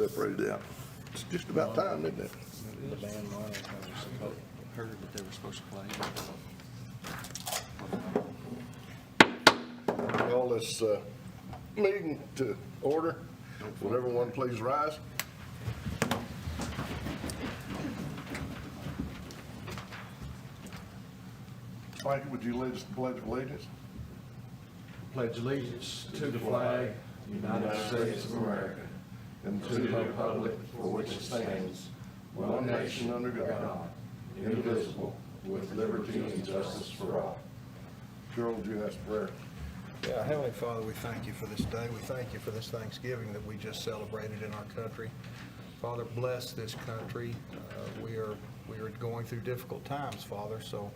separated out. It's just about time, isn't it? The band money, I heard that they were supposed to play. Call this meeting to order. Will everyone please rise? Frankie, would you lead us to the Pledge of Allegiance? Pledge allegiance to the flag, United States of America, and to the republic for which it stands, one nation under God, indivisible, with liberty and justice for all. Cheryl, would you ask a prayer? Yeah, Heavenly Father, we thank you for this day. We thank you for this Thanksgiving that we just celebrated in our country. Father, bless this country. We are going through difficult times, Father, so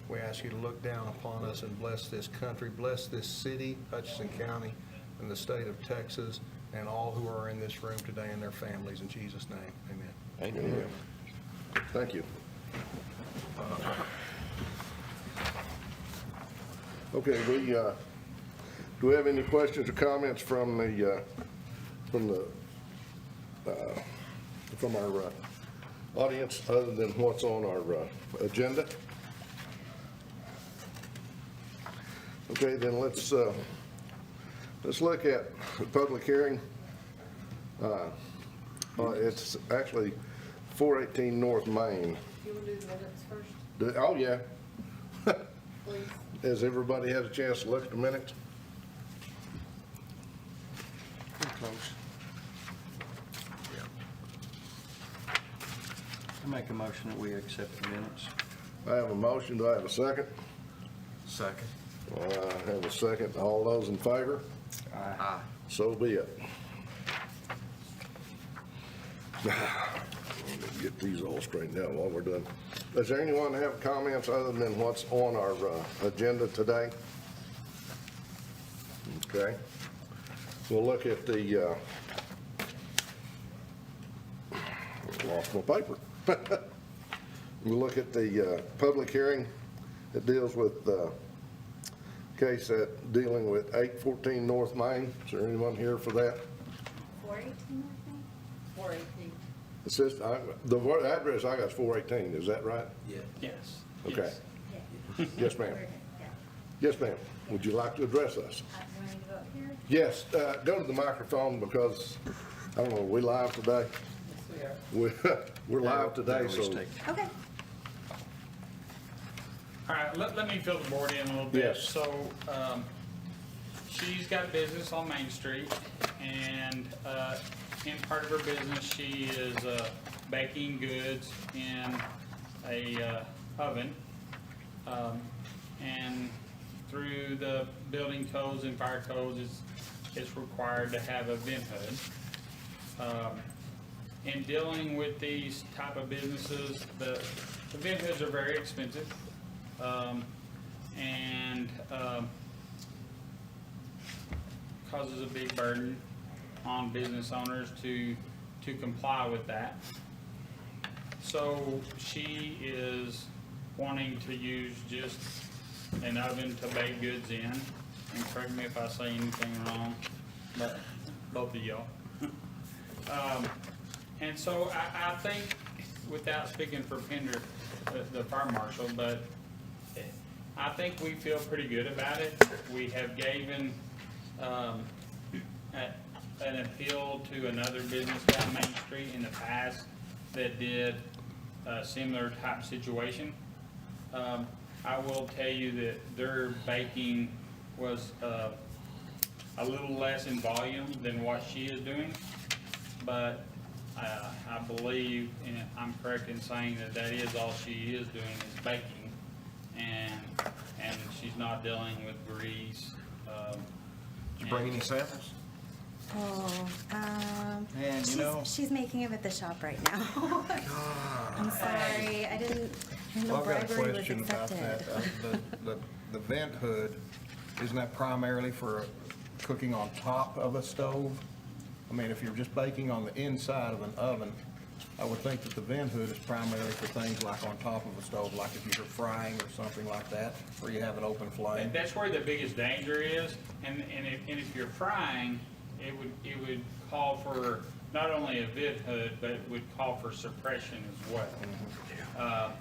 we ask you to look down upon us and bless this country, bless this city, Hutchinson County, and the state of Texas, and all who are in this room today and their families. In Jesus' name, amen. Amen. Thank you. Okay, do we have any questions or comments from our audience other than what's on our agenda? Okay, then let's look at the public hearing. It's actually 418 North Main. You will do the minutes first, Oh, yeah. please. Has everybody had a chance to look at the minutes? Pretty close. I make a motion that we accept the minutes. I have a motion. Do I have a second? Second. I have a second. All those in favor? Aye. So be it. Let me get these all straightened out while we're done. Does there anyone have comments other than what's on our agenda today? Okay. We'll look at the, lost my paper. We'll look at the public hearing that deals with case that dealing with 814 North Main. Is there anyone here for that? 418, I think? 418. It says, the address I got is 418, is that right? Yeah. Yes. Okay. Yeah. Yes, ma'am. Yeah. Yes, ma'am. Would you like to address us? You want me to go up here? Yes, go to the microphone because, I don't know, are we live today? Yes, we are. We're live today, so. Okay. All right, let me fill the board in a little bit. Yes. So, she's got a business on Main Street, and in part of her business, she is baking goods in a oven. And through the building codes and fire codes, it's required to have a vent hood. In dealing with these type of businesses, the vent hoods are very expensive. And causes a big burden on business owners to comply with that. So she is wanting to use just an oven to bake goods in, and correct me if I say anything wrong, but both of y'all. And so I think, without speaking for Pender, the fire marshal, but I think we feel pretty good about it. We have given an appeal to another business down Main Street in the past that did a similar type situation. I will tell you that their baking was a little less in volume than what she is doing, but I believe, and I'm correct in saying that is all she is doing is baking, and she's not dealing with grease. Did you bring any samples? Oh, And you know, she's making it at the shop right now. I'm sorry, I didn't know Well, I've got a bribery was question about that. accepted. The vent hood, isn't that primarily for cooking on top of a stove? I mean, if you're just baking on the inside of an oven, I would think that the vent hood is primarily for things like on top of a stove, like if you're frying or something like that, where you have an open flame. And that's where the biggest danger is, and if you're frying, it would call for not only a vid hood, but it would call for suppression as well.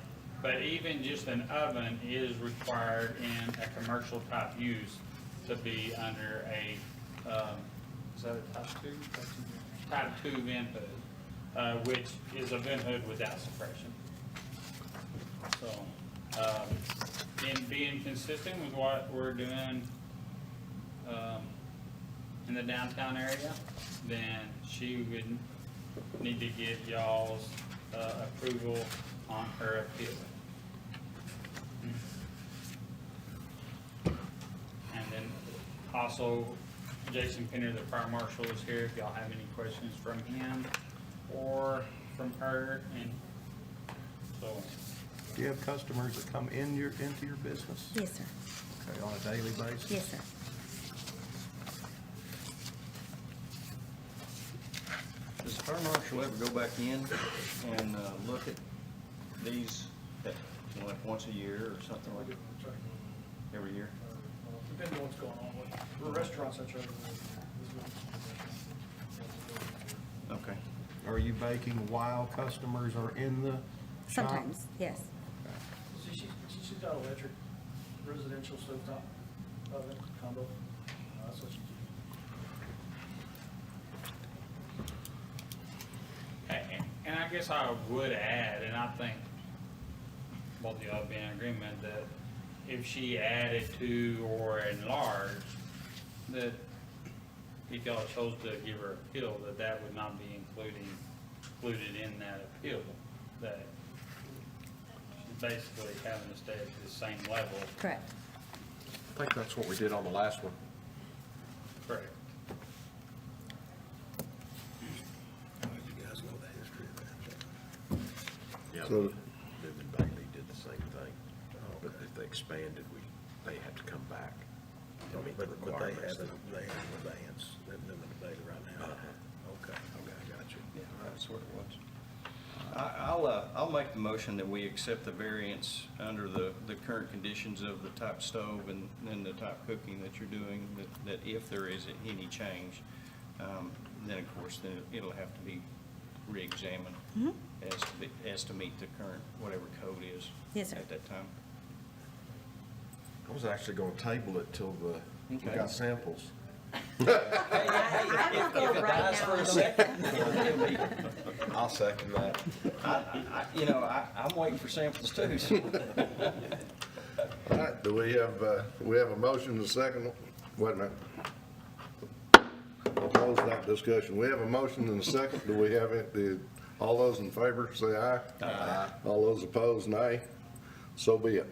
But even just an oven is required in a commercial type use to be under a, is that a type 2? Type 2 vent hood, which is a vent hood without suppression. So, in being consistent with what we're doing in the downtown area, then she would need to get y'all's approval on her appeal. And then also, Jason Pinner, the fire marshal, is here if y'all have any questions from him or from her, and so. Do you have customers that come into your business? Yes, sir. Okay, on a daily basis? Yes, sir. Does the fire marshal ever go back in and look at these, like once a year or something like that? Every year? Depending on what's going on with, we're restaurants, such as. Okay. Are you baking while customers are in the shop? Sometimes, yes. She's got electric residential stovetop oven combo. That's what she And I guess I would add, and I think both of y'all be in agreement, that if she added to or enlarged, that if y'all chose to give her appeal, that would not be included in that appeal, that she's basically having to stay at the same level. Correct. I think that's what we did on the last one. Correct. You guys know the history of that. Yeah, So- Newman Bailey did the same thing, but if they expanded, they have to come back. to meet the But they requirements. have a advance, they're doing the data right now. Okay, I got you. Yeah, that's what it was. I'll make the motion that we accept the variance under the current conditions of the type stove and the type cooking that you're doing, that if there is any change, then of course, then it'll have to be re-examined as to meet the current, whatever code is. Yes, sir. At that time. I was actually gonna table it till we Okay. got samples. I will go right now. I'll second that. I'm waiting for samples too. So. All right, do we have a motion and a second? Wait a minute. I'll close that discussion. We have a motion and a second. Do we have it? All those in favor, say aye. Aye. All those opposed, nay. So be it.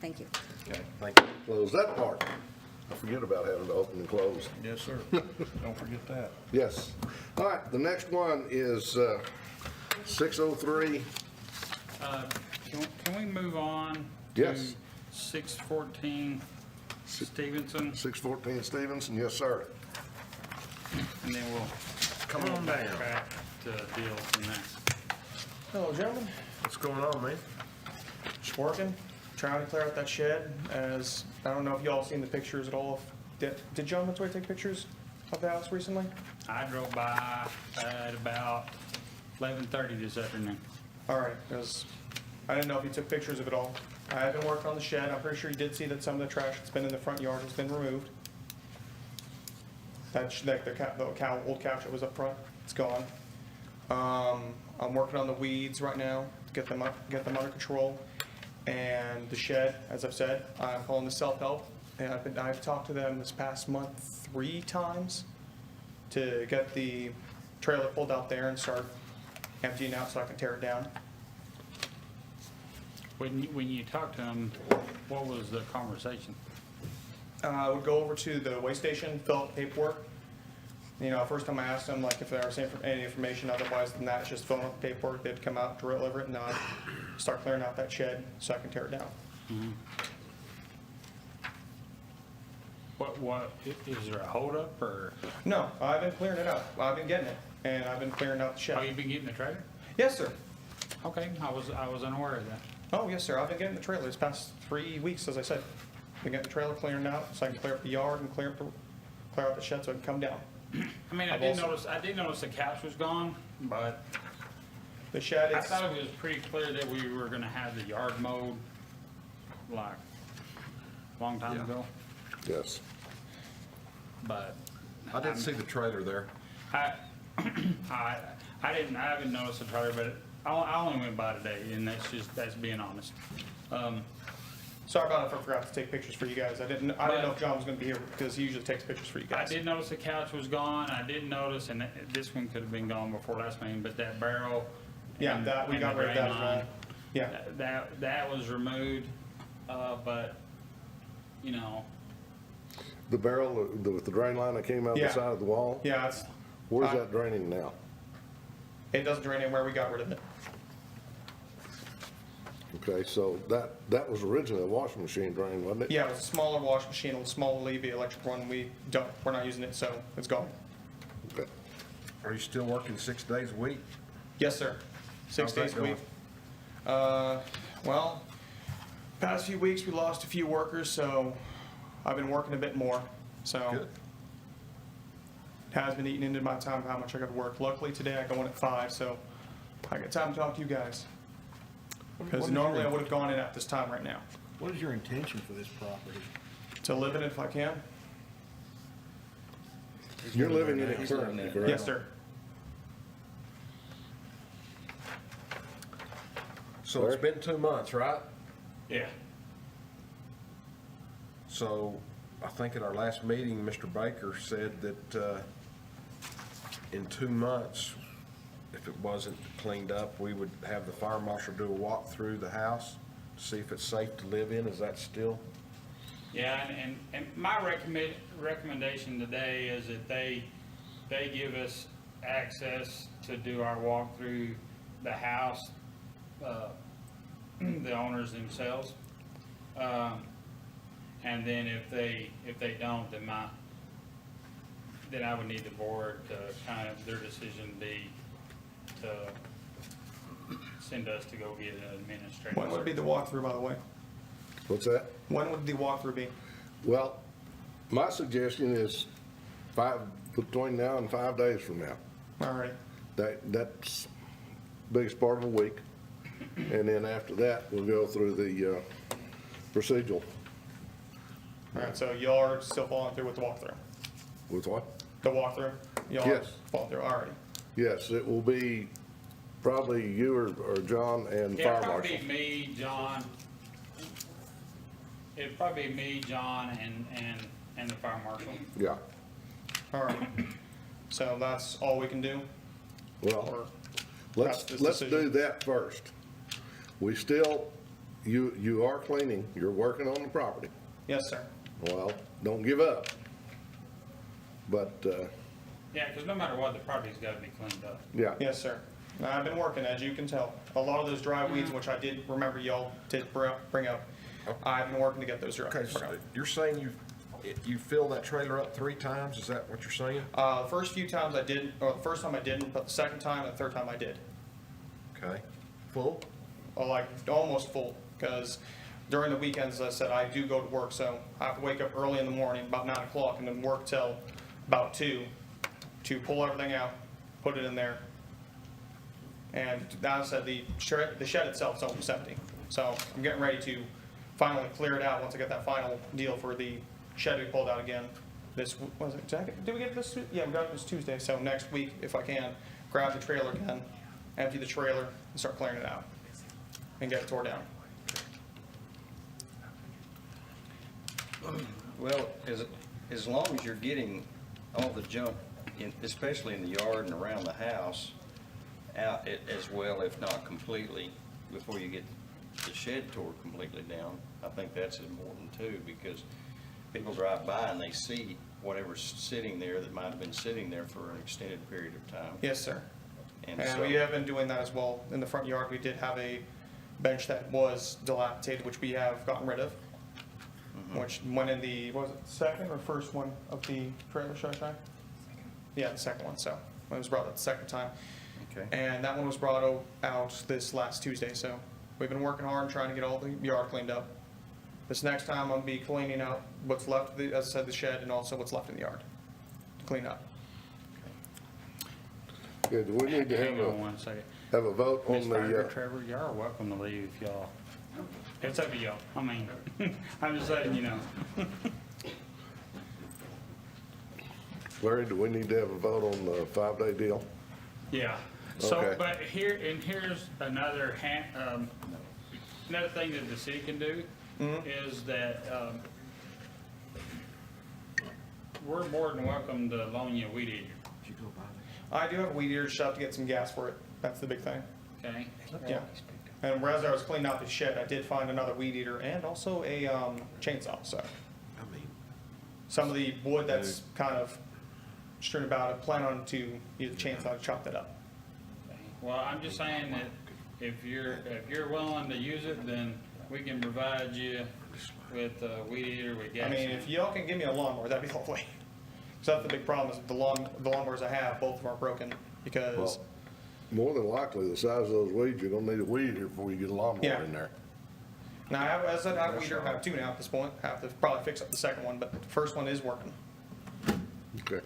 Thank you. Okay. Thank you. Close that part. I forget about having to open and close. Yes, sir. Don't forget that. Yes. All right, the next one is 603. Can we move on to Yes. 614 Stevenson, 614 Stevenson, yes, sir. and then we'll Come on down. back to deal from there. Hello, gentlemen. What's going on, man? Just working, trying to clear out that shed. As I don't know if y'all seen the pictures at all. Did John Latoy take pictures of the house recently? I drove by at about 11:30 this afternoon. All right, because I didn't know if he took pictures of it all. I have been working on the shed. I'm pretty sure you did see that some of the trash that's been in the front yard has been removed. The old couch that was up front, it's gone. I'm working on the weeds right now to get them under control. And the shed, as I've said, I'm calling the self-help. And I've talked to them this past month 3 times to get the trailer pulled out there and start emptying out so I can tear it down. When you talked to him, what was the conversation? I would go over to the weigh station, fill out the paperwork. First time I asked them, like, if there was any information otherwise than that, just filling out the paperwork, they'd come out, deliver it, and I'd start clearing out that shed so I can tear it down. What, is there a holdup, or, No, I've been clearing it out. I've been getting it, and I've been clearing out the oh, you shed. been getting the trailer? Yes, sir. Okay, I was unaware of that. Oh, yes, sir. I've been getting the trailer this past 3 weeks, as I said. Been getting the trailer clearing out so I can clear up the yard and clear out the shed so it can come down. I mean, I I've did also- notice the couch was gone, but The shed, I it's, thought it was pretty clear that we were gonna have the yard mowed, like, a long time Yeah. ago, Yes. but I didn't see the trailer there. I, I haven't noticed the trailer, but I only went by today, and that's being honest. sorry about if I forgot to take pictures for you guys. I didn't know if John was gonna be here, because he usually takes pictures for you I guys. did notice the couch was gone, I did notice, and this one could have been gone before last meeting, but that barrel. Yeah, and- that, we and got the rid of that drain as well. line, Yeah, That was removed, but, you know, The barrel with the drain line that came out the Yeah. side of the wall, yeah, it's, where's that draining now? it doesn't drain anywhere, we got rid of it. Okay, so that was originally a washing machine drain, wasn't it? Yeah, it was a smaller wash machine, a smaller Levy electric one, we're not using it, so it's gone. Okay. Are you still working 6 days a week? Yes, sir. 6 How's that days a week. Well, past few weeks, we lost a few workers, so I've been working a bit more, so. Good. Has been eating into my time, how much I got to work. Luckily, today I go in at 5, so I got time to talk to you guys. Because normally I would have gone in at this time right now, What is your intention for this property? to live in it if I can. You're living in it currently, correct? Yes, sir. So it's been 2 months, right? yeah. So I think at our last meeting, Mr. Baker said that in 2 months, if it wasn't cleaned up, we would have the fire marshal do a walk through the house to see if it's safe to live in. Is that still? Yeah, and my recommendation today is that they give us access to do our walk through the house, the owners themselves. And then if they don't, then I would need the board to kind of, their decision be to send us to go get an administrative. When would be the walkthrough, by the way? What's that? When would the walkthrough be? Well, my suggestion is between now and 5 days from now. All right. That's biggest part of a week. And then after that, we'll go through the procedural. All right, so y'all are still following through with the walkthrough? With what? The walkthrough? Y'all are Yes. following through, all right. Yes, it will be probably you or John and Yeah, fire it'd probably marshal. be me, John. It'd probably be me, John, and the fire marshal. Yeah. All right. So that's all we can do? Well, Or let's this do decision? that first. We still, you are cleaning, you're working on the property. Yes, sir. Well, don't give up. But, Yeah, because no matter what, the property's got to be cleaned up. yeah. Yes, sir. Now, I've been working, as you can tell. A lot of those dry weeds, which I did remember y'all did bring up, I've been working to get those dry. Okay, so you're saying you filled that trailer up 3 times? Is that what you're saying? The first few times I didn't, or the first time I didn't, but the second time and the third time I did. Okay. Full? Or like almost full, because during the weekends, as I said, I do go to work, so I have to wake up early in the morning, about 9 o'clock, and then work till about 2 to pull everything out, put it in there. And as I said, the shed itself is almost empty. So I'm getting ready to finally clear it out once I get that final deal for the shed to be pulled out again. Did we get this? Yeah, we got it this Tuesday. So next week, if I can, grab the trailer again, empty the trailer, and start clearing it out and get it tore down. Well, as long as you're getting all the junk, especially in the yard and around the house, out as well, if not completely, before you get the shed tore completely down, I think that's important too, because people drive by and they see whatever's sitting there that might have been sitting there for an extended period of time. Yes, sir. And And so- we have been doing that as well. In the front yard, we did have a bench that was dilapidated, which we have gotten rid of. Which went in the, was it second or first one of the trailer, should I say? Yeah, the second one, so, it was brought out the second time. Okay. And that one was brought out this last Tuesday, so we've been working hard trying to get all the yard cleaned up. This next time, I'll be cleaning out what's left, as I said, the shed, and also what's left in the yard to clean up. Yeah, do we need to Hang on one second. have a vote Ms. on Parker, the, Trevor, y'all are welcome to leave if y'all, it's up to y'all. I mean, I'm just letting you know. Larry, do we need to have a vote on the 5-day deal? Yeah, so, Okay. but here's another another thing that the city can do is that, we're more than welcome to loan you a weed eater, I do have a weed eater, just have to get some gas for it. That's the big thing. okay? Yeah. And as I was cleaning out the shed, I did find another weed eater and also a chainsaw, so. I mean, Some of the wood that's kind of strewn about, I plan on to use a chainsaw to chop that up. Well, I'm just saying that if you're willing to use it, then we can provide you with a weed eater with gas. I mean, if y'all can give me a lawnmower, that'd be lovely. So that's the big problem, is the lawnmowers I have, both of them are broken, because, Well, more than likely, the size of those weeds, you're gonna need a weed eater before you get a lawnmower Yeah. in there. now, as I said, I have a weeder, I have two now at this point, have to probably fix up the second one, but the first one is working. Okay.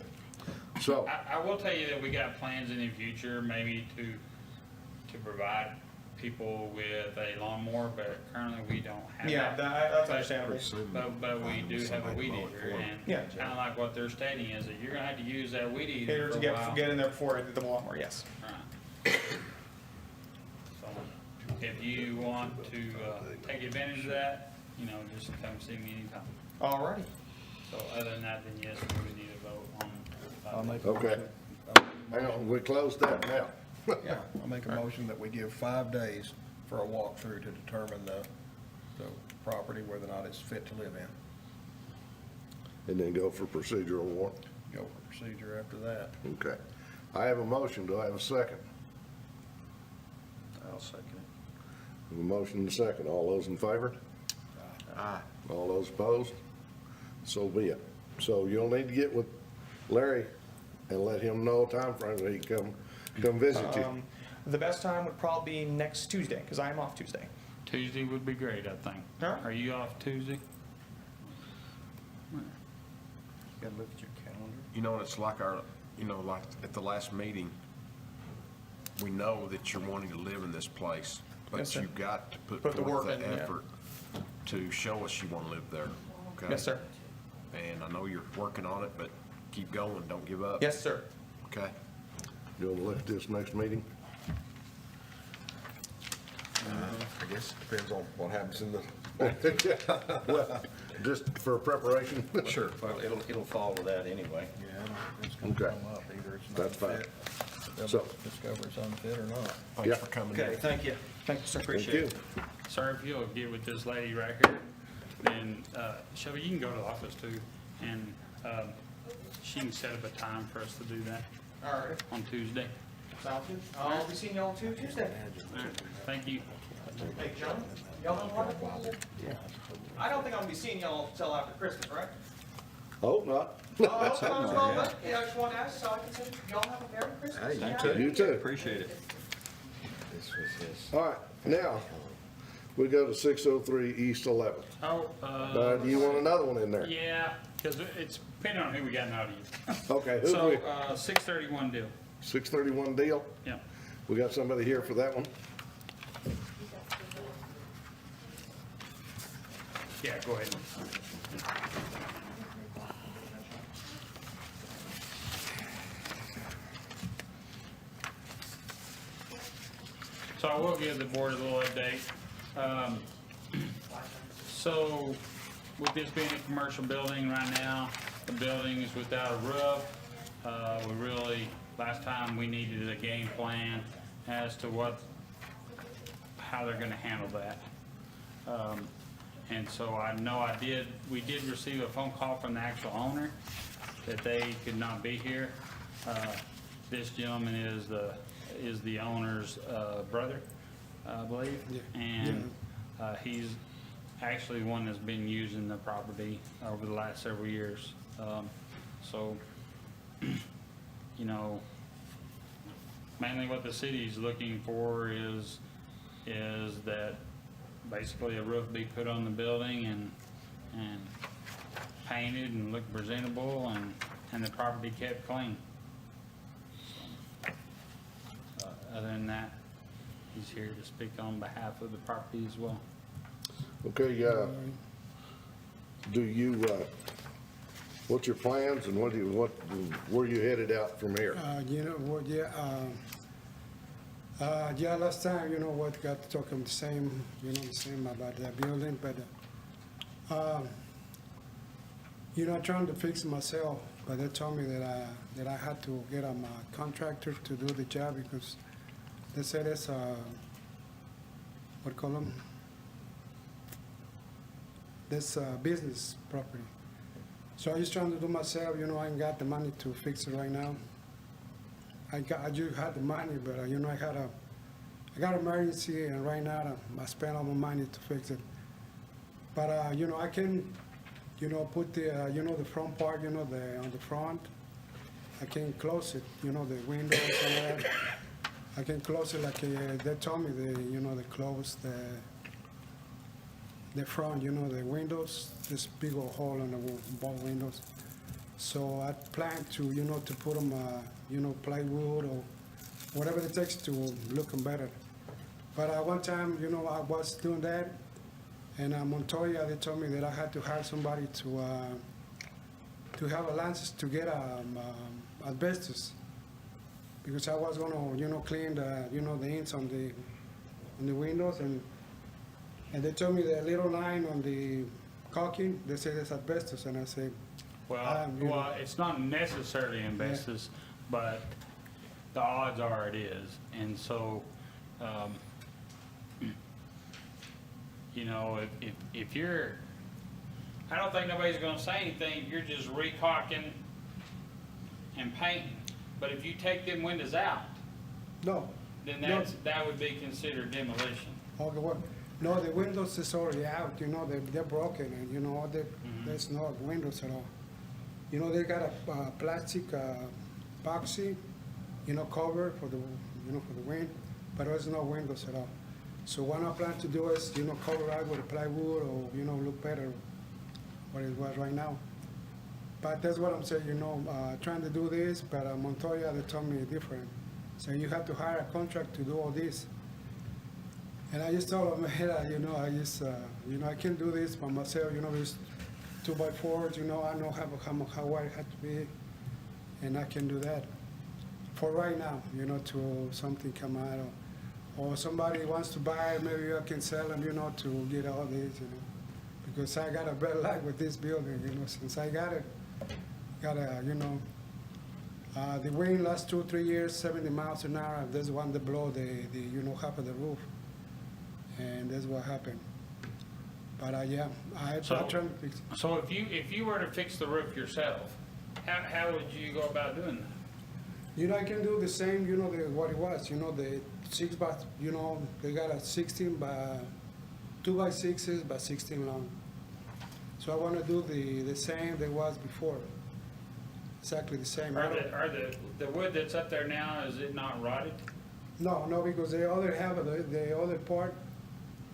So, I will tell you that we got plans in the future, maybe to provide people with a lawnmower, but currently we don't have Yeah, that. that's understandable. But we do have a weed eater, and Yeah. kind of like what they're stating is that you're gonna have to use that weed eater Here for to a while. get in there before I do the lawnmower, yes. Right. So, if you want to, take advantage of that, you know, just come see me anytime. Alrighty. So other than that, then yes, we would need a vote on. I'll make a okay. motion- Hang on, we closed that now. Yeah, I'll make a motion that we give 5 days for a walkthrough to determine the property, whether or not it's fit to live in. And then go for procedural warrant. Go for procedure after that. Okay. I have a motion. Do I have a second? I'll second it. A motion and a second. All those in favor? Aye. All those opposed? So be it. So you'll need to get with Larry and let him know a timeframe so he can come visit you. The best time would probably be next Tuesday, because I am off Tuesday. Tuesday would be great, I think. Alright. Are you off Tuesday? Gotta look at your calendar. You know, it's like like at the last meeting, we know that you're wanting to live in this place, Yes, but sir. you've got to put Put the forth work the in, yeah. effort to show us you want to live there, okay? Yes, sir. And I know you're working on it, but keep going, don't give up. Yes, sir. Okay? You want to look at this next meeting? I guess it depends on what happens in the. Well, just for preparation? Sure. Well, it'll fall to that anyway. Yeah, it's gonna Okay. come up either it's not That's fine. fit. They'll So- discover it's unfit or not. Thanks Yeah. for coming Okay, in. thank you. Thank you, sir. Thank Appreciate you. it. Sir, if you'll get with this lady right here, then, Shelby, you can go to the office too, and, she can set up a time for us to do that Alright, on Tuesday. sounds good. I'll be seeing y'all Tuesday. All right, thank you. Hey, John, y'all have a wonderful day. Yeah. I don't think I'm gonna be seeing y'all till after Christmas, right? Hope not. Oh, I hope not as well, but, yeah, I just want to ask, so I can say, y'all have a Merry Christmas. Hey, you Yeah. too. You too. Appreciate it. This was his. All right, now, we go to 603 East 11th. Oh, Do you want another one in there? yeah, because it's depending on who we got in the audience. Okay, who So, we, 631 deal, 631 deal? yeah. We got somebody here for that one? Yeah, go ahead. So I will give the board a little update. So with this being a commercial building right now, the building is without a roof. We really, last time we needed a game plan as to how they're gonna handle that. And so I know we did receive a phone call from the actual owner that they could not be here. This gentleman is the owner's brother, I believe. And he's actually one that's been using the property over the last several years. So, you know, mainly what the city's looking for is that basically a roof be put on the building and painted and look presentable and the property kept clean. other than that, he's here to speak on behalf of the property as well. Okay, do you, what's your plans and where you headed out from here? You know what, yeah, last time, you know what, got talking the same about that building, but, you know, trying to fix it myself, but they told me that I had to get a contractor to do the job because they said it's, what call them? This business property. So I just trying to do myself, you know, I ain't got the money to fix it right now. I just had the money, but you know, I got emergency, and right now I spent all my money to fix it. But you know, I can, you know, put the, you know, the front part, you know, on the front. I can close it, you know, the windows and that. I can close it like they told me, you know, they close the front, you know, the windows, this big old hole in the both windows. So I plan to, you know, to put them, you know, plywood or whatever it takes to look them better. But one time, you know, I was doing that, and Montoya, they told me that I had to hire somebody to have a license to get asbestos, because I was gonna, you know, clean the, you know, the ends on the windows, and they told me the little line on the caulking, they said it's asbestos, and I said, Well, you know, it's not necessarily asbestos, but the odds are it is. And so, you know, if you're, I don't think nobody's gonna say anything, you're just recaulking and painting. But if you take them windows out, no. then No. that would be considered demolition. Okay, well, no, the windows is already out, you know, they're broken, and you know, there's no windows at all. You know, they got a plastic epoxy, you know, cover for the, you know, for the wind, but there's no windows at all. So what I plan to do is, you know, cover it with a plywood, or, you know, look better what it was right now. But that's what I'm saying, you know, trying to do this, but Montoya, they told me different. So you have to hire a contract to do all this. And I just told him, hey, you know, you know, I can do this by myself, you know, there's 2x4s, you know, I know how wide it had to be, and I can do that. For right now, you know, till something come out, or somebody wants to buy, maybe I can sell them, you know, to get all this, you know. Because I got a bad luck with this building, you know, since I got it, you know, the wind last 2-3 years, 70 miles an hour, there's one that blow the, you know, half of the roof. And that's what happened. But yeah, I'm trying to fix it. So if you were to fix the roof yourself, how would you go about doing that? You know, I can do the same, you know, what it was, you know, the 6 by, you know, they got a 16 by, 2x6s by 16 long. So I want to do the same that was before. Exactly the same. Are the wood that's up there now, is it not rotted? No, because the other half of the other part,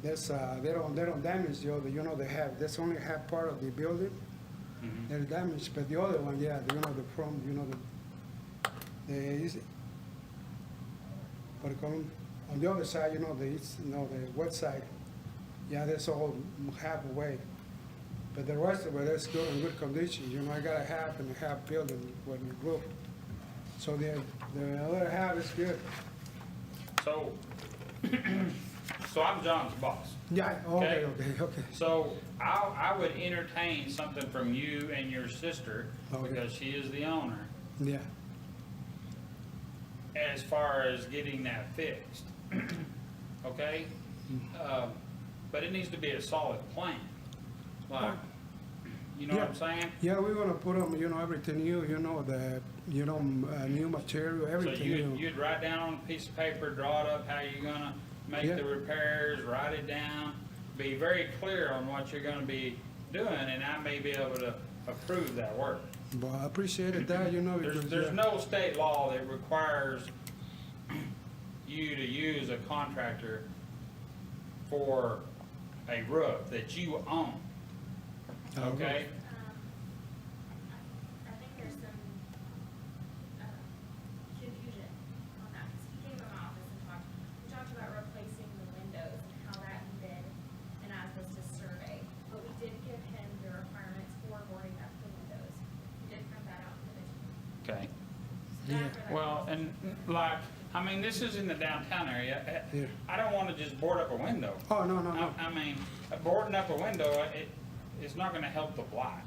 that's they don't damage the other. You know, they have, that's only half part of the building. Mhm. They're damaged, but the other one, yeah, you know, the front, you know, what do you call them? On the other side, you know, the west side, yeah, that's all half away. But the rest of it, that's good in good condition. You know, I got a half and a half building with the roof. So the other half is good. So, so I'm John's boss. Yeah, okay. So I would entertain something from you and your sister, Okay. because she is the owner, Yeah, as far as getting that fixed. Okay? But it needs to be a solid plan. Like, you know what I'm saying? yeah, we're gonna put them, you know, everything new, you know, new material, So everything new. you'd write down on a piece of paper, draw it up, how you're gonna make Yeah. the repairs, write it down, be very clear on what you're gonna be doing, and I may be able to approve that work. But I appreciated that, you know, because. There's no state law that requires you to use a contractor for a roof that you own, okay? I think there's some confusion on that, 'cause he came to my office and Okay. Yeah. Well, and like, I mean, this is in the downtown area. Yeah. I don't want to just board up a window. Oh, no, no, no. I mean, boarding up a window, it's not gonna help the blight.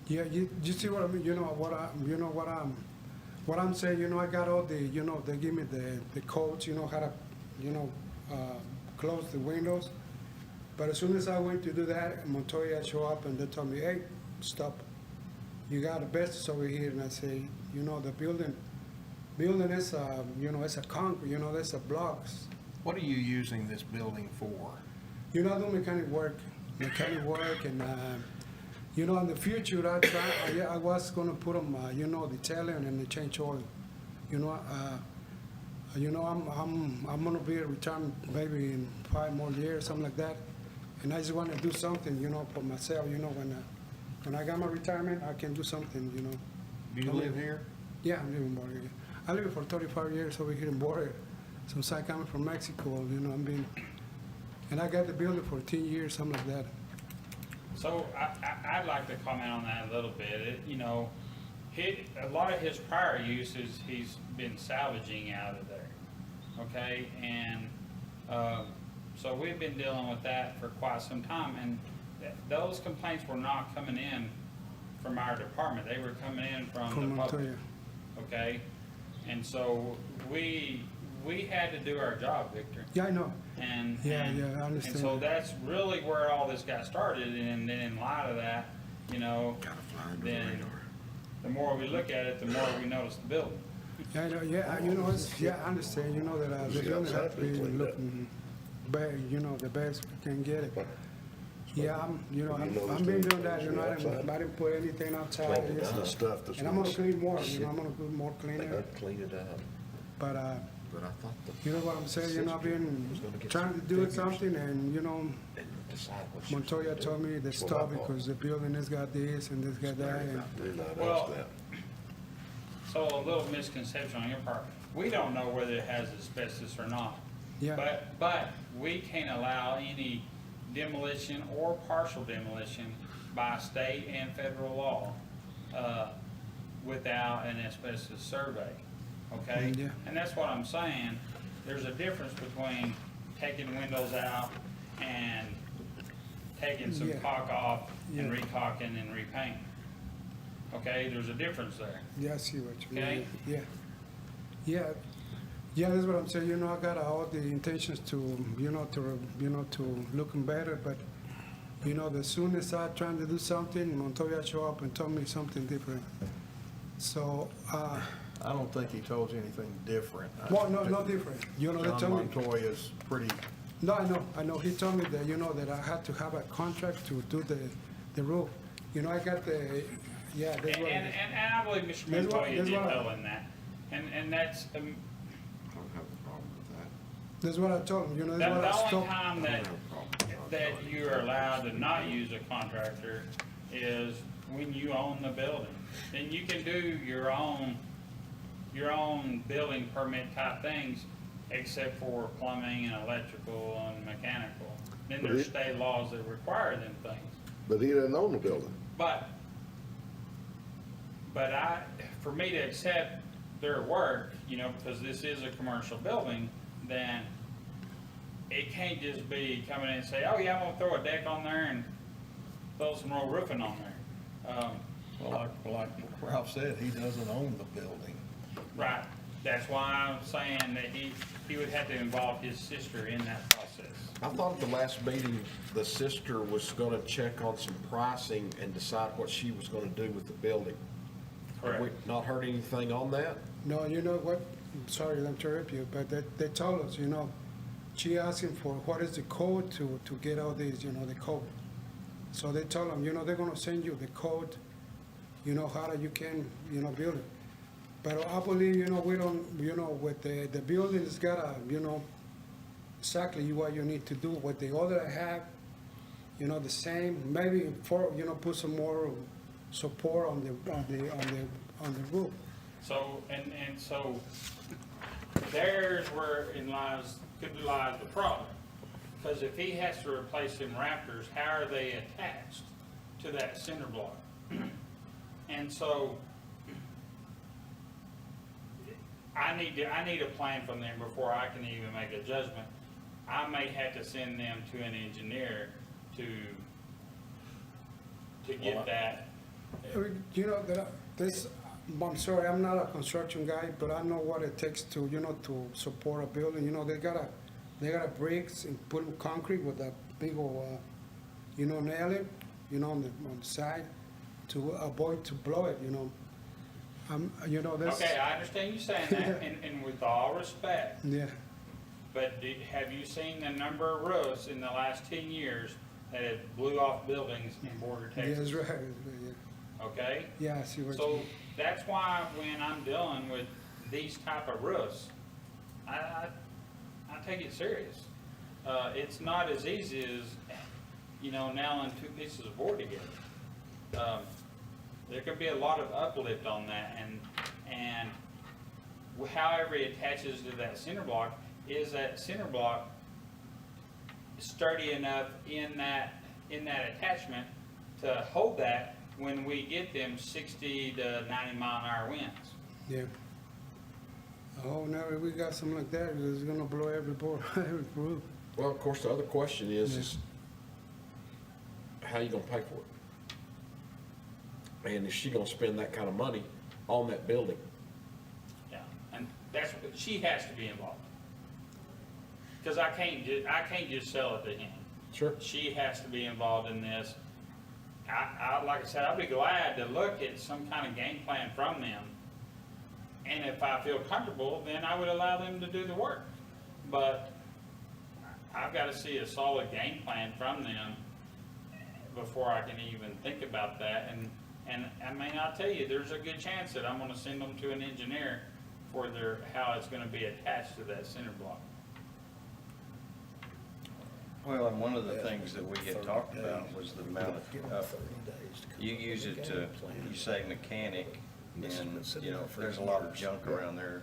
Yeah, you see what I mean? What I'm saying, I got all the, they give me the codes, how to, close the windows. But as soon as I went to do that, Montoya showed up and they told me, hey, stop. You got asbestos over here. And I say, the building is, it's a concrete, there's a blocks. What are you using this building for? I do mechanic work, and, in the future, I was gonna put them, the Italian and the change oil. I'm gonna be retired maybe in 5 more years, something like that. And I just wanna do something, for myself, when I got my retirement, I can do something, Do you live here? Yeah, I'm living in Borger. I lived for 35 years over here in Borger. Since I coming from Mexico, and I got the building for 10 years, something like that. So I'd like to comment on that a little bit. A lot of his prior uses, he's been salvaging out of there, okay? And so we've been dealing with that for quite some time, and those complaints were not coming in from our department. They were coming in from the public, Montoya. okay? And so we had to do our job, Victor. Yeah, I know. And Yeah, and- yeah, I understand. And so that's really where all this got started, and then in light of that, then the more we look at it, the more we notice the building. Yeah, I know, I understand, that the building has to be looking bad, the best we can get it. Yeah, I'm been doing that, I didn't put anything outside. That's the stuff that's. And I'm gonna clean more, I'm gonna do more cleaner, Clean it up. but, But I thought you know what I'm saying, I've been trying to do something, and, and decide what she was Montoya gonna do. told me to stop because the building has got this and this got that, and, Do not Well- ask that. So a little misconception on your part. We don't know whether it has asbestos or not. yeah. But we can't allow any demolition or partial demolition by state and federal law without an asbestos survey, okay? Yeah. And that's what I'm saying. There's a difference between taking windows out and taking some Yeah. caulk off and Yeah. recaulking and repainting. Okay, there's a difference there. Yeah, I see what you Okay. mean. Yeah, that's what I'm saying. I got all the intentions to looking better, but as soon as I trying to do something, Montoya show up and told me something different. So, I don't think he told you anything different. well, no different. They John told me. Montoya's pretty, No, I know. He told me that that I had to have a contract to do the roof. I got the. Yeah, that's what. And I believe Mr. That's what- Montoya that's did what I- tell him that. And that's, I don't have a problem with that. That's what I told him. That's the what I only stopped. time that you are allowed to not use a contractor is when you own the building. Then you can do your own building permit type things, except for plumbing and electrical and mechanical. Then there's state laws that require them things. But he didn't own the building. But for me to accept their work, because this is a commercial building, then it can't just be coming in and say, oh yeah, I'm gonna throw a deck on there and throw some more roofing on there. well, like Ralph said, he doesn't own the building. Right, that's why I'm saying that he would have to involve his sister in that process. I thought at the last meeting, the sister was gonna check on some pricing and decide what she was gonna do with the building. Have we Correct. not heard anything on that? No, you know what? Sorry to interrupt you, but they told us, she asked him for what is the code to get all these, the code. So they told him, they're gonna send you the code, how you can, build it. But I believe, we don't, with the building, it's gotta, exactly what you need to do. What the other have, the same, maybe put some more support on the roof. So, and so, there's where could lies the problem. Because if he has to replace them rafters, how are they attached to that cinder block? And so, I need a plan from them before I can even make a judgment. I may have to send them to an engineer to get that. You know, this, I'm sorry, I'm not a construction guy, but I know what it takes to, you know, to support a building. You know, they gotta bricks and put concrete with a big old, you know, nail it, you know, on the side to avoid to blow it, you know. You know, that's. Okay, I understand you saying that, and with all respect, Yeah, but have you seen the number of roofs in the last 10 years that have blew off buildings in Borger, yeah, Texas? that's right, yeah. Okay? Yeah, I see what you So mean. that's why when I'm dealing with these type of roofs, I take it serious. It's not as easy as, you know, nailing two pieces of board together. There could be a lot of uplift on that, and however it attaches to that cinder block, is that cinder block sturdy enough in that attachment to hold that when we get them 60 to 90 mile an hour winds? Yeah. Oh, no, we got something like that, it's gonna blow every board, every roof. Well, of course, the other question is, Yeah. is how you gonna pay for it? And is she gonna spend that kind of money on that building? Yeah, and that's, she has to be involved. Because I can't just sell it to him. Sure. She has to be involved in this. Like I said, I'd be glad to look at some kind of game plan from them. And if I feel comfortable, then I would allow them to do the work. But I've got to see a solid game plan from them before I can even think about that. And I mean, I'll tell you, there's a good chance that I'm gonna send them to an engineer for how it's gonna be attached to that cinder block. Well, and one of the things that we had talked about was the amount of, you use it to, you say mechanic, and, you know, there's a lot of junk around there.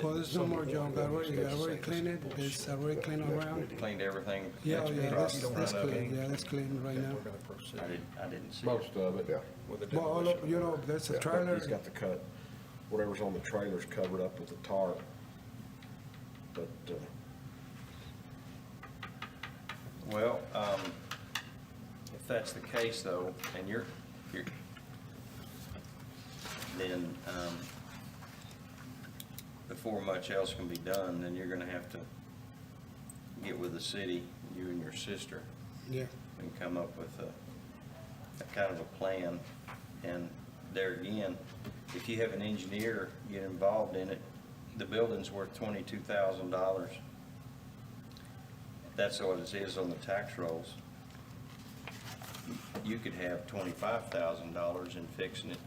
Well, there's no more junk, I already cleaned it, it's already cleaned around. Cleaned everything. Yeah, yeah, across that's the front of it. clean, yeah, that's clean right now. I didn't see it. Most of it. Yeah. Well, all of, you know, there's a trailer, He's got the cut, whatever's on the trailer's covered up with the tarp. But, Well, if that's the case though, and you're, then, before much else can be done, then you're gonna have to get with the city, you and your sister, yeah, and come up with a kind of a plan. And there again, if you have an engineer get involved in it, the building's worth $22,000. That's what it is on the tax rolls. You could have $25,000 in fixing it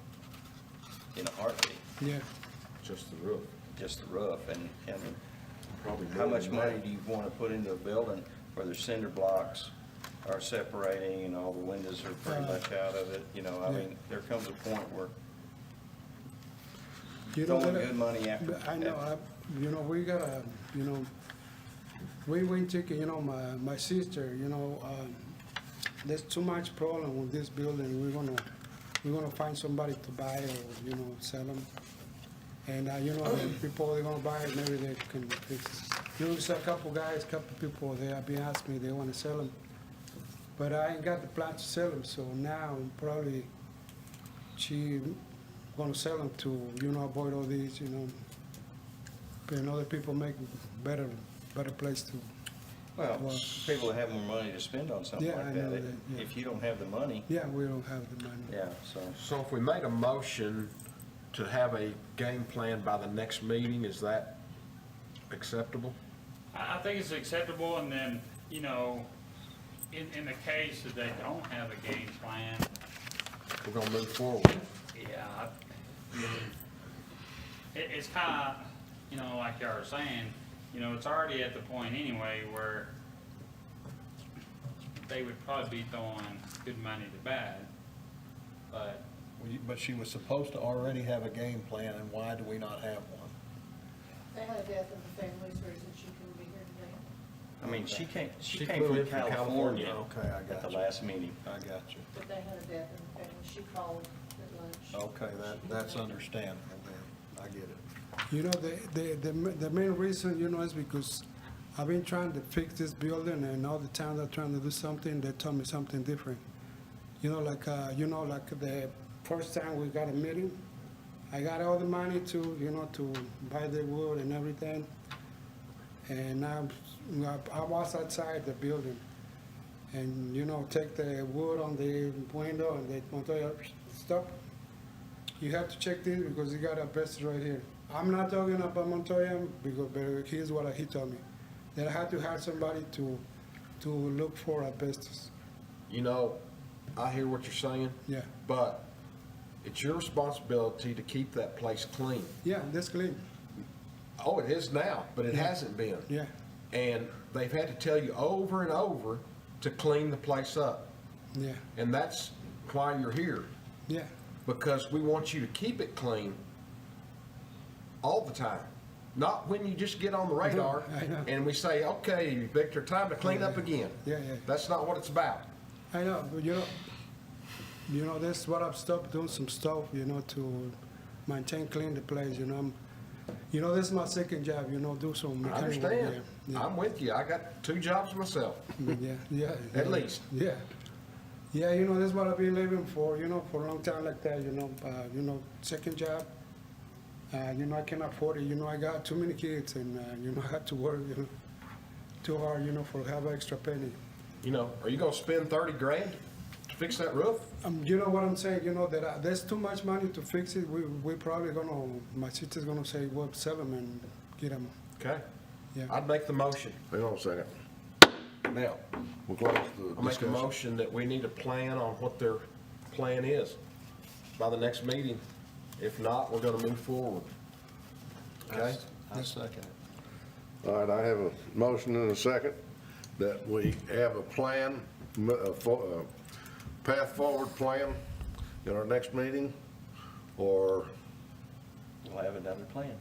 in a heartbeat, yeah. just the roof. just the roof. And Probably how more much than money that. do you want to put into a building where the cinder blocks are separating and all the windows are pretty much out of it? You know, I Yeah. mean, there comes a point where You know, throwing that- good money after. I know, you know, we gotta, you know, we went taking, you know, my sister, you know, there's too much problem with this building, we're gonna find somebody to buy or, you know, sell them. And, you know, the people they're gonna buy it, maybe they can fix it. You know, there's a couple guys, couple people, they have been asking me, they wanna sell them. But I ain't got the plan to sell them, so now probably she gonna sell them to, you know, avoid all these, you know, and other people make better place to. Well, Well- people that have more money to spend on something Yeah, like I that, know that, yeah. if you don't have the money, Yeah, we don't have the money. yeah, so. So if we made a motion to have a game plan by the next meeting, is that acceptable? I think it's acceptable, and then, you know, in the case that they don't have a game plan, We're gonna move forward. yeah, I mean, it's kinda, you know, like y'all were saying, you know, it's already at the point anyway where they would probably be throwing good money to bad, but But she was supposed to already have a game plan, and why do we not have one? They had a death in the family, so reason she couldn't be here today. I mean, she came She from flew in from California Okay, I at got the you. last meeting. I got you. But they had a death in the family. She called at lunch. Okay, that's understandable then. I get it. You know, the main reason, you know, is because I've been trying to fix this building, and all the time they're trying to do something, they tell me something different. You know, like the first time we got a meeting, I got all the money to, you know, to buy the wood and everything. And I was outside the building and, you know, take the wood on the window and they Montoya, stop. You have to check this because you got asbestos right here. I'm not talking about Montoya because but here's what he told me. That I had to hire somebody to look for asbestos. You know, I hear what you're saying. Yeah. But it's your responsibility to keep that place clean. Yeah, that's clean. Oh, it is now, but it hasn't been. Yeah. And they've had to tell you over and over to clean the place up. Yeah. And that's why you're here, Yeah. because we want you to keep it clean all the time. Not when you just get on the radar I know. and we say, okay, Victor, time to clean up again. Yeah, yeah. That's not what it's about. I know, but you know, that's what I've stopped doing some stuff, you know, to maintain clean the place, you know. You know, this is my second job, you know, do some I mechanical work. understand. Yeah, I'm with you. I got 2 jobs myself. yeah. At least. Yeah. Yeah, you know, that's what I've been living for, you know, for a long time like that, you know, second job. You know, I can't afford it, you know, I got too many kids and, you know, I had to work, you know, too hard, you know, for have extra penny. You know, are you gonna spend 30 grand to fix that roof? You know what I'm saying, you know, that there's too much money to fix it. We're probably my sister's gonna say, well, sell them and get them. Okay. Yeah. I'd make the motion. Hang on a second. Now, We'll close the I'll make a discussion. motion that we need a plan on what their plan is by the next meeting. If not, we're gonna move forward. Okay? I second it. All right, I have a motion and a second that we have a plan, a path forward plan in our next meeting, or We'll have another plan.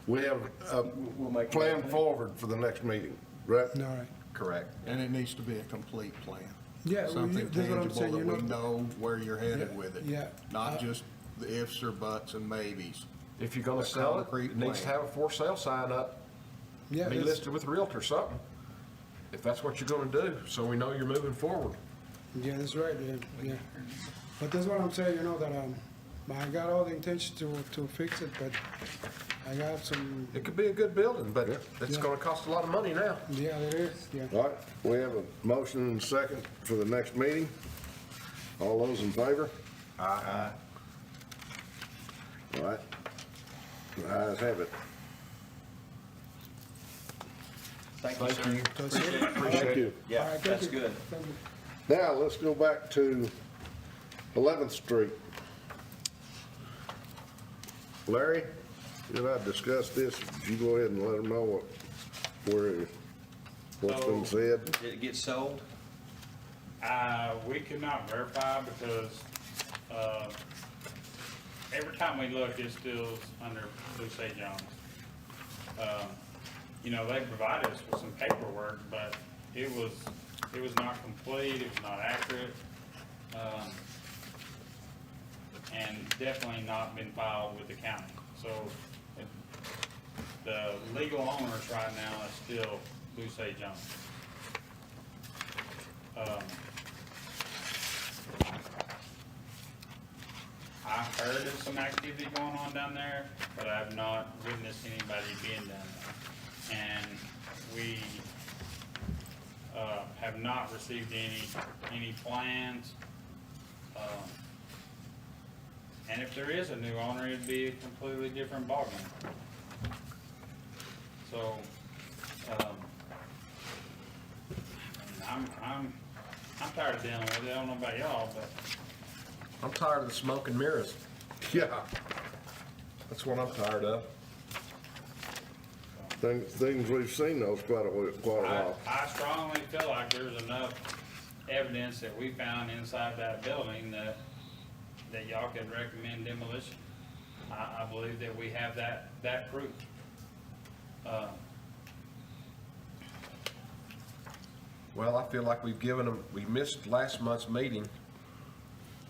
we have a We'll make plan another plan. forward for the next meeting, right? All right. Correct. And it needs to be a complete plan. Yeah, well, Something that's what I'm saying, tangible you that we know. know where you're headed Yeah, with it. yeah. Not just the ifs or buts and maybes. If you're gonna A sell it, concrete it needs to plan. have a for sale sign up, Yeah, be that's- listed with a realtor, something. If that's what you're gonna do, so we know you're moving forward. yeah, that's right, yeah. But that's what I'm saying, you know, that I got all the intention to fix it, but I got some, It could be a good building, but it's Yeah. gonna cost a lot of money now. yeah, there is, yeah. All right, we have a motion and a second for the next meeting. All those in favor? Aye. All right. The ayes have it. Thank you, Thank sir. you. Appreciate it. Thank you. Yeah, All right, thank that's you. good. Thank you. Now, let's go back to 11th Street. Larry, did I discuss this? Would you go ahead and let them know what's been said? Did it get sold? We could not verify because, every time we look, it's still under Blue St. John's. You know, they provided us with some paperwork, but it was not complete, it was not accurate, and definitely not been filed with the county. So, the legal owners right now is still Blue St. John's. I heard of some activity going on down there, but I have not witnessed anybody being down there. And we, have not received any plans. And if there is a new owner, it'd be a completely different ballgame. So, I'm tired of dealing with it. I don't know about y'all, but I'm tired of the smoke and mirrors. Yeah, That's what I'm tired of. things we've seen those quite a while. I strongly feel like there's enough evidence that we found inside that building that y'all could recommend demolition. I believe that we have that proof. Well, I feel like we've given them, we missed last month's meeting,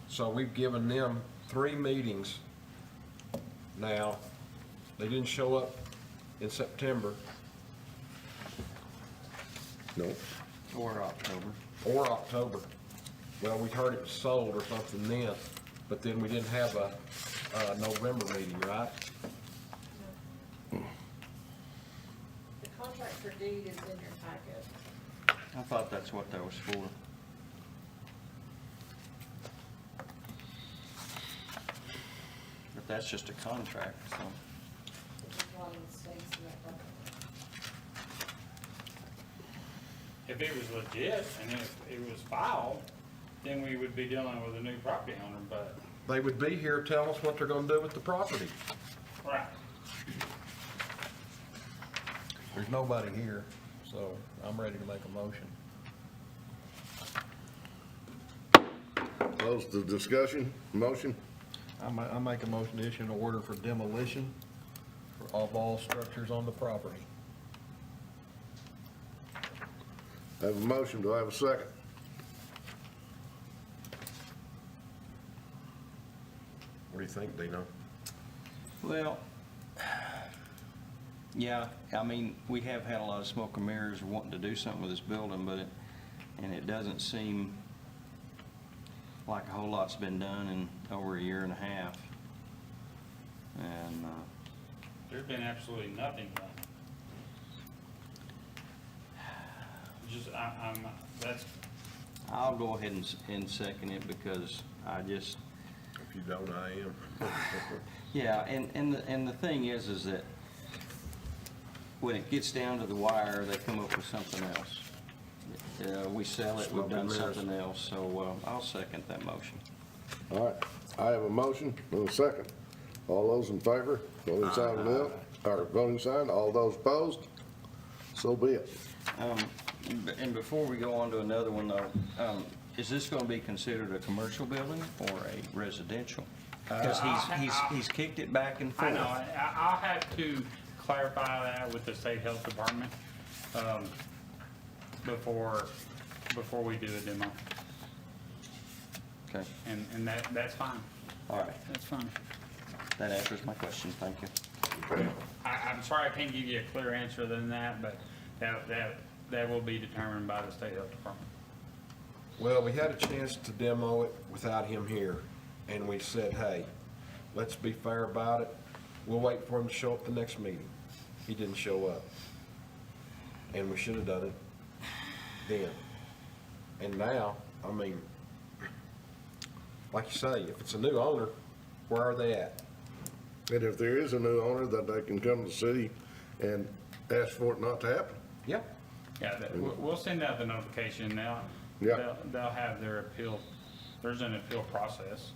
so we've given them 3 meetings now They didn't show up in September No. Or October. or October. Well, we heard it was sold or something then, but then we didn't have a November meeting, right? The contract for deed is in your packet. I thought that's what that was for. But that's just a contract, so. There's a lot of mistakes in that document. If it was legit and if it was filed, then we would be dealing with a new property owner, but, They would be here telling us what they're gonna do with the property. right. There's nobody here, so I'm ready to make a motion. Close the discussion, motion. I make a motion to issue an order for demolition of all structures on the property. I have a motion, do I have a second? What do you think, Dino? Well, yeah, I mean, we have had a lot of smoke and mirrors wanting to do something with this building, and it doesn't seem like a whole lot's been done in over a year and a half. And, There's been absolutely nothing done. Just, that's, I'll go ahead and second it because I just, If you don't, I am. yeah, and the thing is that when it gets down to the wire, they come up with something else. We sell it, we've Smoke done and mirrors. something else, so I'll second that motion. All right, I have a motion and a second. All those in favor, voting sign will, or voting sign, all those opposed, so be it. And before we go on to another one though, is this gonna be considered a commercial building or a residential? Because he's kicked it back and I forth. know, I'll have to clarify that with the state health department, before we do a demo. Okay, And that's fine, all right, that's fine. that answers my question, thank you. I'm sorry I can't give you a clear answer than that, but that will be determined by the state health department. Well, we had a chance to demo it without him here, and we said, hey, let's be fair about it. We'll wait for him to show up the next meeting. He didn't show up. And we should have done it then. And now, I mean, like you say, if it's a new owner, where are they at? And if there is a new owner, that they can come to the city and ask for it not to happen. Yeah. Yeah, we'll send out the notification now. Yeah. They'll have their appeal, there's an appeal process.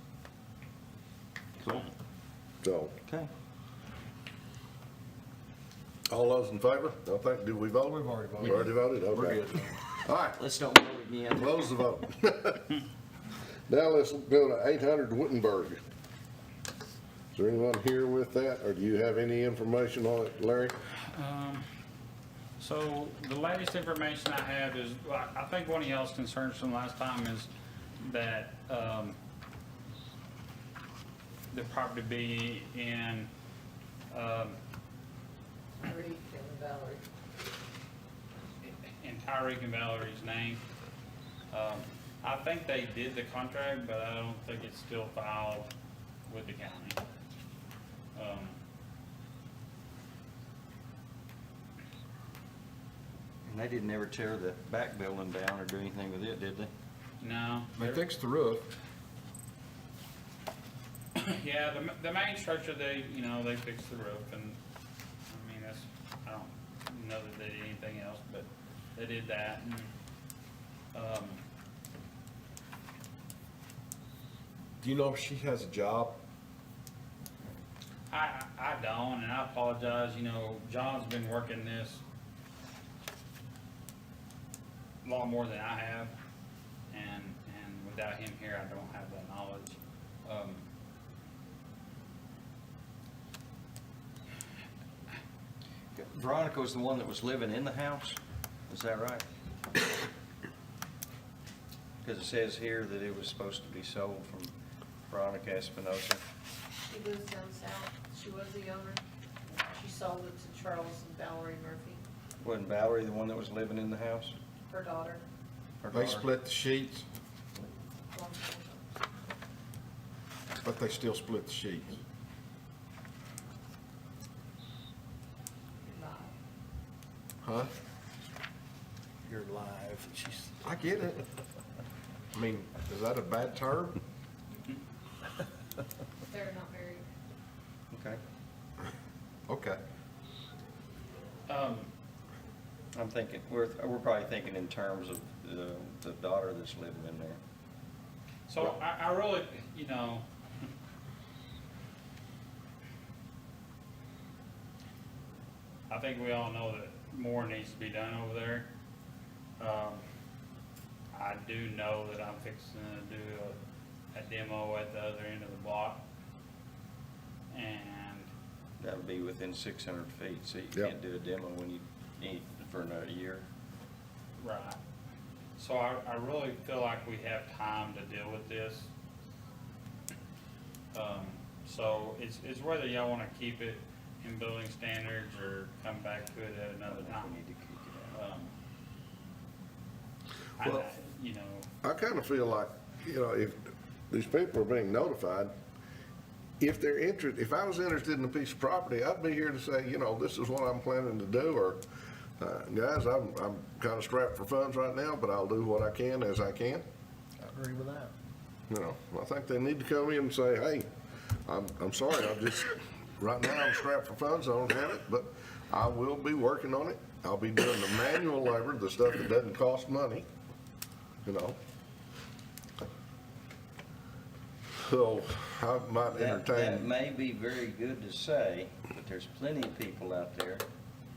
Cool. So, Okay. all those in favor? I think, did we vote? We've already voted. We already voted, okay. We're good. All right, Let's don't vote again. close the vote. Now let's go to 800 Wittenberg. Is there anyone here with that, or do you have any information on it, Larry? So the latest information I have is, well, I think one of y'all's concerns from last time is that, the property be in, Reed and Valerie. in Tyreek and Valerie's name. I think they did the contract, but I don't think it's still filed with the county. And they didn't ever tear the back building down or do anything with it, did they? No. They fixed the roof. Yeah, the main structure, they fixed the roof, and, I mean, I don't know that they did anything else, but they did that, and, Do you know if she has a job? I don't, and I apologize, John's been working this a lot more than I have, and without him here, I don't have that knowledge. Veronica was the one that was living in the house, is that right? Because it says here that it was supposed to be sold from Veronica Espinosa. She lives down south. She was the owner. sold it to Charles and Valerie Murphy, Wasn't Valerie the one that was living in the house? her daughter. Her They daughter? split the sheets, Long time ago. but they still split the sheets. Huh? You're live. She's, I get it. I mean, is that a bad term? They're not married. Okay. Okay. I'm thinking, we're probably thinking in terms of the daughter that's living in there. So I really, you know, I think we all know that more needs to be done over there. I do know that I'm fixing to do a demo at the other end of the block. And, That would be within 600 feet, so you Yep. can't do a demo when you need for another year. right, so I really feel like we have time to deal with this. So it's whether y'all wanna keep it in building standards or come back to it at another We time. need to kick it out. Well- You know, I kind of feel like, you know, if these people are being notified, if they're interested, if I was interested in a piece of property, I'd be here to say, you know, this is what I'm planning to do, or, guys, I'm kind of strapped for funds right now, but I'll do what I can as I can. I agree with that. You know, I think they need to come in and say, hey, I'm sorry, right now I'm strapped for funds, I don't have it, but I will be working on it. I'll be doing the manual labor, the stuff that doesn't cost money, you know. So I might That entertain, may be very good to say, but there's plenty of people out there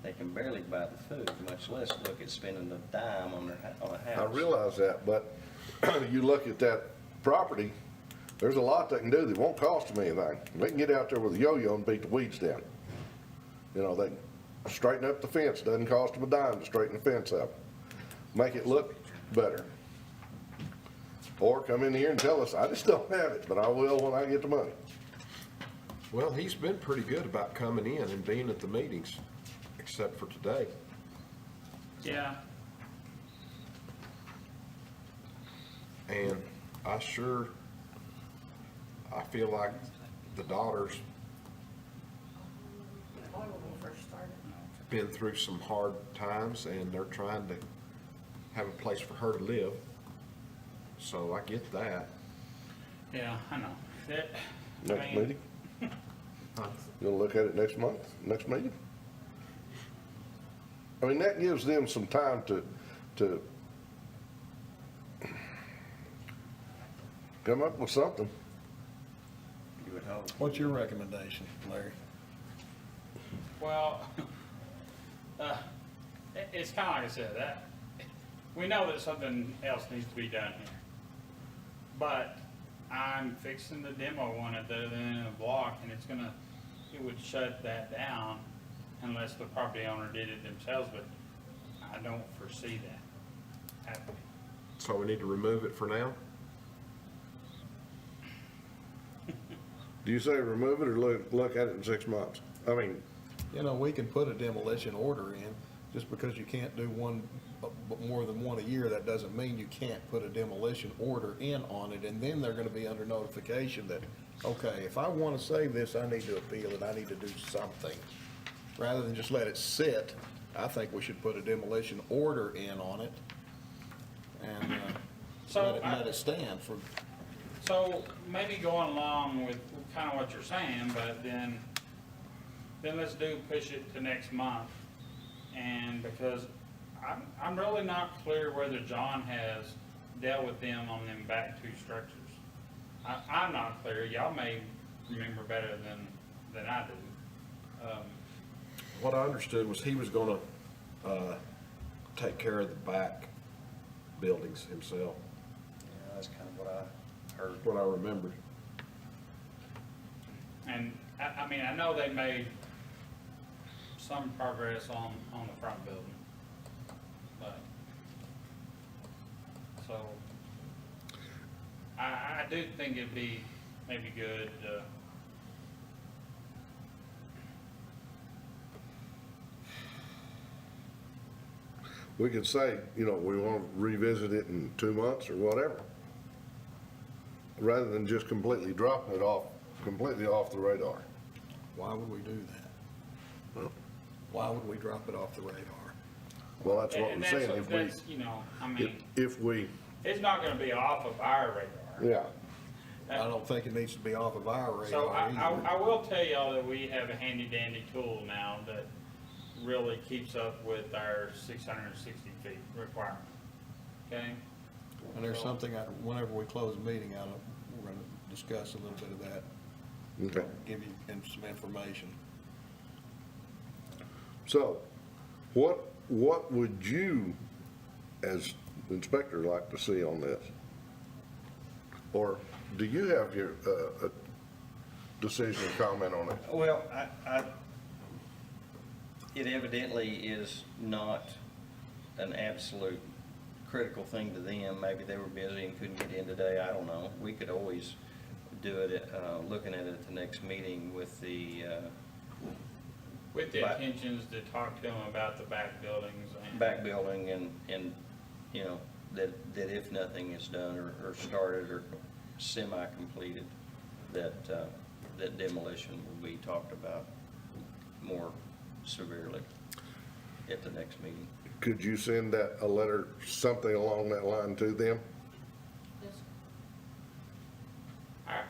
that can barely buy the food, much less look at spending a dime on a house. I realize that, but you look at that property, there's a lot they can do that won't cost them anything. They can get out there with a yo-yo and beat the weeds down. You know, they can straighten up the fence, doesn't cost them a dime to straighten the fence up. Make it look better. Or come in here and tell us, I just don't have it, but I will when I get the money. Well, he's been pretty good about coming in and being at the meetings, except for today. yeah, And I feel like the daughter's Probably when we first started. been through some hard times and they're trying to have a place for her to live. So I get that. yeah, I know. That- I Next mean, meeting? You'll look at it next month, next meeting? I mean, that gives them some time to come up with something. You would hope. What's your recommendation, Larry? Well, it's kind of like I said, that, we know that something else needs to be done here. But I'm fixing the demo one at the other end of the block, and it would shut that down unless the property owner did it themselves, but I don't foresee that happening. So we need to remove it for now? Do you say remove it or look at it in 6 months? I mean, You know, we can put a demolition order in, just because you can't do one, more than one a year, that doesn't mean you can't put a demolition order in on it, and then they're gonna be under notification that, okay, if I wanna save this, I need to appeal it, I need to do something. Rather than just let it sit, I think we should put a demolition order in on it, and, So let it stand for, So maybe going along with kind of what you're saying, but then let's push it to next month. And because I'm really not clear whether John has dealt with them on them back two structures. I'm not clear. Y'all may remember better than I do. What I understood was he was gonna, take care of the back buildings himself, Yeah, that's kind of what I heard. what I remembered. And I mean, I know they made some progress on the front building, but, so, I do think it'd be maybe good, we could say, you know, we want to revisit it in 2 months or whatever, rather than just completely dropping it completely off the radar. Why would we do that? Well- Why would we drop it off the radar? Well, that's what And we're saying. If we, that's, you know, I mean, if we, it's not gonna be off of our radar. yeah, I don't think it needs to be off of our So radar either. I will tell y'all that we have a handy dandy tool now that really keeps up with our 660 feet requirement, okay? And there's something, whenever we close the meeting out, we're gonna discuss a little bit of that. okay. Give you some information. So, what would you, as inspector, like to see on this? Or do you have your, a decision or comment on it? Well, it evidently is not an absolute critical thing to them. Maybe they were busy and couldn't get in today, I don't know. We could always do it, looking at it at the next meeting with the, With the But- intentions to talk to them about the back buildings and. back building and, you know, that if nothing is done or started or semi-completed, that demolition will be talked about more severely at the next meeting. Could you send that, a letter, something along that line to them? Yes.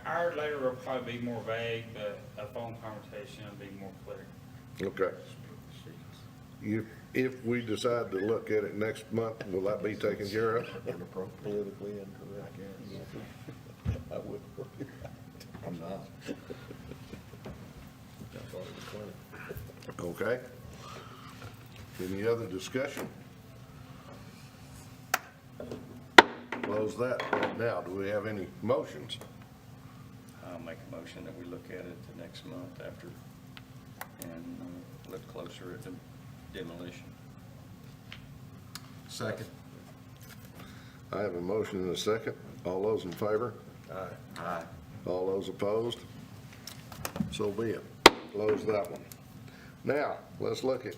Our letter will probably be more vague, but a phone conversation will be more clear. Okay. If we decide to look at it next month, will that be taken care of? Politically incorrect, yes. I would. I'm not. I thought it was funny. Okay. Any other discussion? Close that right now. Do we have any motions? I'll make a motion that we look at it the next month after and look closer at the demolition. Second. I have a motion and a second. All those in favor? Aye. All those opposed? So be it. Close that one. Now, let's look at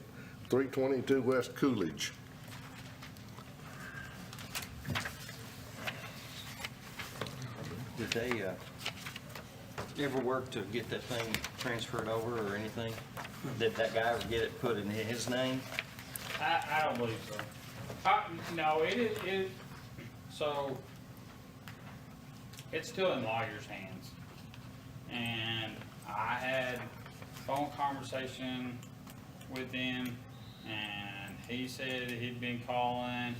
322 West Coolidge. Did they ever work to get that thing transferred over or anything? Did that guy ever get it put in his name? I don't believe so. No, so, it's still in lawyer's hands. And I had phone conversation with him, and he said he'd been calling,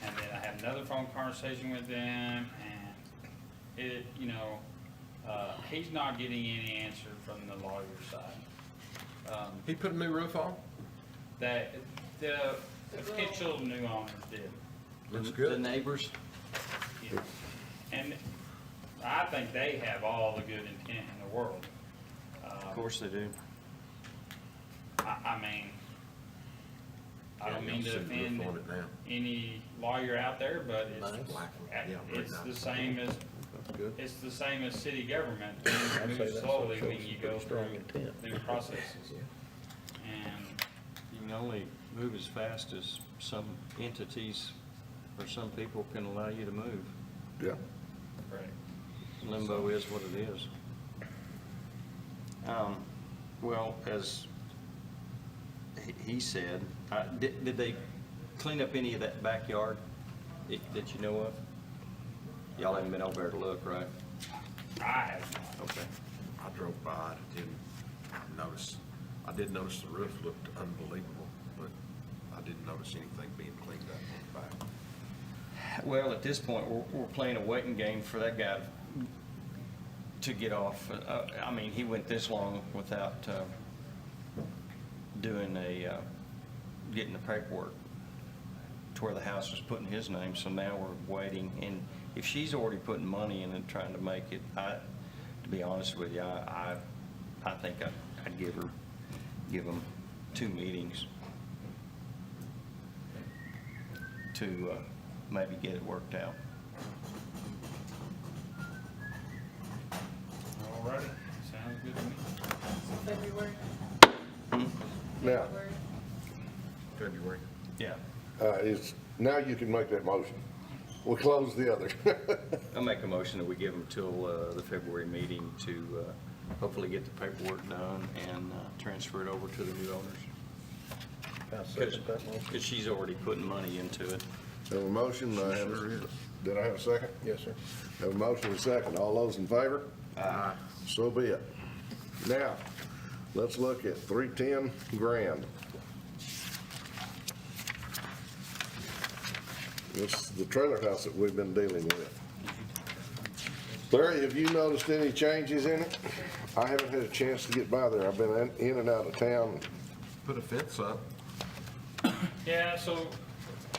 and then I had another phone conversation with him, and it, you know, he's not getting any answer from the lawyer's side. He put a new roof on? That the potential new owners did. Looks The good. neighbors? Yeah. And I think they have all the good intent in the world. Of course they do. I mean, I don't mean to Yeah, you'll see the offend roof on it now. any lawyer out there, but Nice. it's the same as, That's good. it's the same as city government. I'd say Move that's slowly shows when you some go pretty strong through intent. new processes. And You can only move as fast as some entities or some people can allow you to move. Yeah. right. Limbo is what it is. Well, as he said, did they clean up any of that backyard that you know of? Y'all haven't been over there to look, right? I have not. Okay. I drove by it, I did notice the roof looked unbelievable, but I didn't notice anything being cleaned up on the back. Well, at this point, we're playing a waiting game for that guy to get off. I mean, he went this long without doing getting the paperwork to where the house was put in his name, so now we're waiting. And if she's already putting money in and trying to make it, to be honest with you, I think I'd give them 2 meetings to maybe get it worked out. All righty, sounds good to me. February. Now, February. February. Yeah. now you can make that motion. We'll close the other. I'll make a motion that we give them till the February meeting to hopefully get the paperwork done and transfer it over to the new owners. I'll second that motion. Because she's already putting money into it. Have a motion, did I have a second? Yes, sir. Have a motion and a second. All those in favor? Aye. So be it. Now, let's look at 310 grand. This is the trailer house that we've been dealing with. Larry, have you noticed any changes in it? I haven't had a chance to get by there. I've been in and out of town. Put a fence up. Yeah, so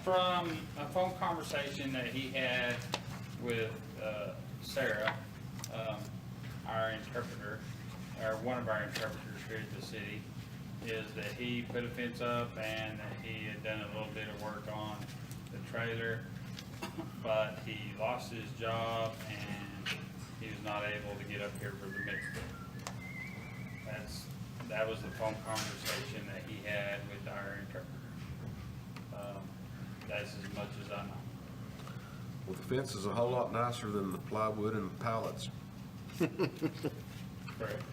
from a phone conversation that he had with Sarah, our interpreter, or one of our interpreters here at the city, is that he put a fence up and that he had done a little bit of work on the trailer, but he lost his job and he was not able to get up here for the mixer. That was the phone conversation that he had with our interpreter. That's as much as I know. Well, the fence is a whole lot nicer than the plywood and the pallets. Correct.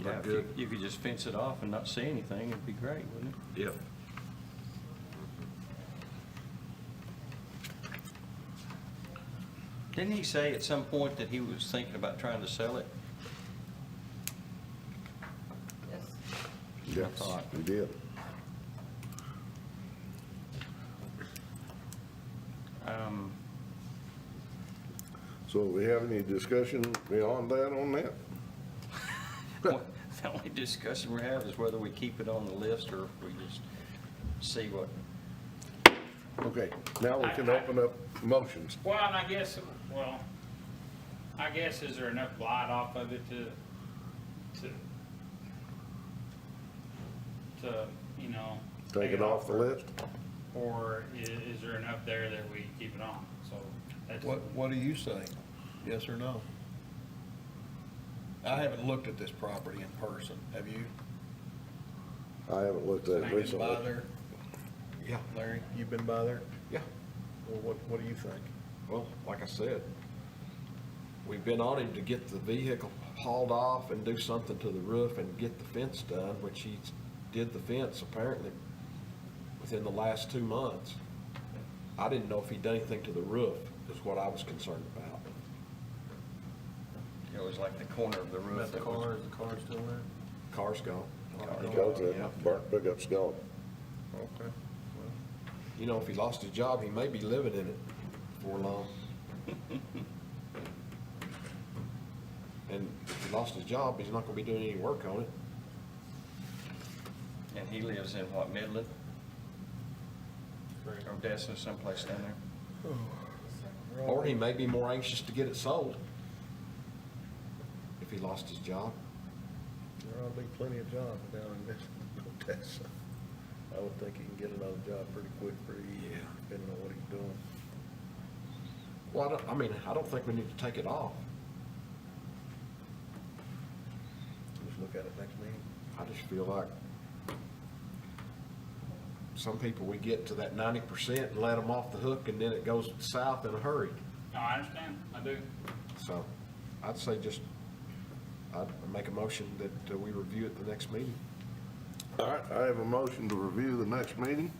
Yeah, Not if good. you could just fence it off and not see anything, it'd be great, wouldn't it? Yep. Didn't he say at some point that he was thinking about trying to sell it? Yes. Yes, thought. we did. So we have any discussion beyond that on that? The only discussion we have is whether we keep it on the list or if we just see what. Okay, now we can open up motions. Well, and I guess, is there enough blight off of it to, you know? Take it off the list? Or is there enough there that we keep it on? So that's. What do you say? Yes or no? I haven't looked at this property in person. Have you? I haven't looked at it Have you been recently. by there? Yeah. Larry, you've been by there? Yeah. Well, what do you think? Well, like I said, we've been on him to get the vehicle hauled off and do something to the roof and get the fence done, which he did the fence apparently within the last 2 months. I didn't know if he'd done anything to the roof, is what I was concerned about. It was like the corner of the roof. About the that was- car, is the car still there? Car's gone. Because Yeah. that burnt pickup's gone. Okay. You know, if he lost his job, he may be living in it before long. And if he lost his job, he's not gonna be doing any work on it. And he lives in what, Midland? Or Odessa, someplace down there? Or he may be more anxious to get it sold if he lost his job. There ought to be plenty of jobs down in this, Odessa. I would think he can get another job pretty quick, pretty easy, Yeah. depending on what he's doing. Well, I don't think we need to take it off. Just look at it next meeting. I just feel like some people, we get to that 90% and let them off the hook, and then it goes south in a hurry. No, I understand, I do. So I'd say I'd make a motion that we review it the next meeting. All right, I have a motion to review the next meeting.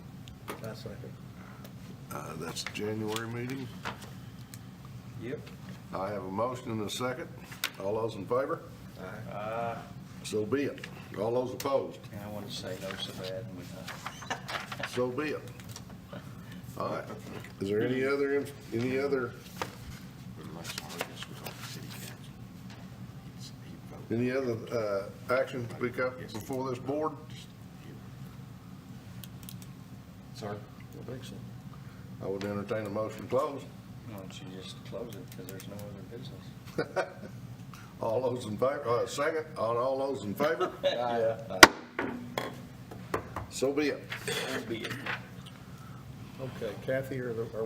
I second. That's the January meeting. Yep. I have a motion and a second. All those in favor? So be it. All those opposed? And I want to say no so bad, and we, So be it. All right. Is there any other, any other action to pick up before this board? Sorry? I think so. I would entertain a motion to close. why don't you just close it, because there's no other business. All those in favor, second, on all those in favor? So be it. So be it. Okay, Kathy, are